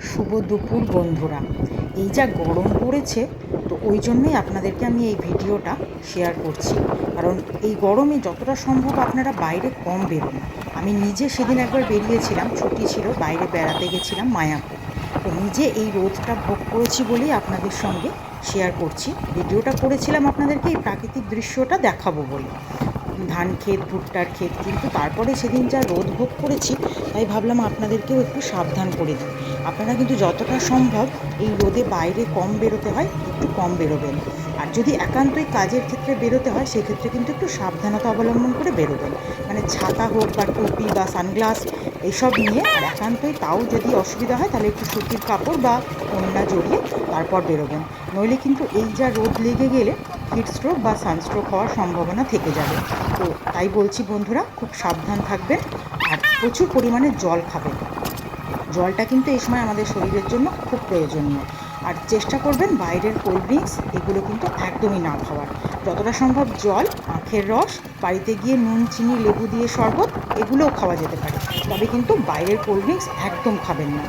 শুভ দুপুর বন্ধুরা। এই যা গরম পড়েছে, তো ওই জন্যই আপনাদেরকে আমি এই ভিডিওটা শেয়ার করছি। কারণ এই গরমে যতটা সম্ভব আপনারা বাইরে কম বেরোন। আমি নিজে সেদিন একবার বেরিয়েছিলাম, ছুটি ছিল, বাইরে বেড়াতে গেছিলাম মায়াপুর। তো নিজে এই রোদটা ভোগ করেছি বলেই আপনাদের সঙ্গে শেয়ার করছি। ভিডিওটা করেছিলাম আপনাদেরকে এই প্রাকৃতিক দৃশ্যটা দেখাবো বলে। ধান ক্ষেত, ভুট্টার ক্ষেত, কিন্তু তারপরে সেদিন যা রোদ ভোগ করেছি, তাই ভাবলাম আপনাদেরকেও একটু সাবধান করে দিই। আপনারা কিন্তু যতটা সম্ভব এই রোদে বাইরে কম বেরোতে হয়, একটু কম বেরোবেন। আর যদি একান্তই কাজের ক্ষেত্রে বেরোতে হয়, সেক্ষেত্রে কিন্তু একটু সাবধানতা অবলম্বন করে বেরোবেন। মানে ছাতা হোক বা টুপি বা সানগ্লাস এইসব নিয়ে। আর একান্তই তাও যদি অসুবিধা হয়, তাহলে একটু সুতির কাপড় বা ওড়না জড়িয়ে তারপর বেরোবেন। নইলে কিন্তু এই যা রোদ লেগে গেলে হিটস্ট্রোক বা সানস্ট্রোক হওয়ার সম্ভাবনা থেকে যাবে। তো তাই বলছি বন্ধুরা, খুব সাবধান থাকবেন আর প্রচুর পরিমাণে জল খাবেন। জলটা কিন্তু এই সময় আমাদের শরীরের জন্য খুব প্রয়োজনীয়। আর চেষ্টা করবেন বাইরের কোল্ড ড্রিঙ্কস এগুলো কিন্তু একদমই না খাওয়ার। যতটা সম্ভব জল, আখের রস, বাড়িতে গিয়ে নুন, চিনি, লেবু দিয়ে শরবত এগুলোও খাওয়া যেতে পারে। তবে কিন্তু বাইরের কোল্ড ড্রিঙ্কস একদম খাবেন না।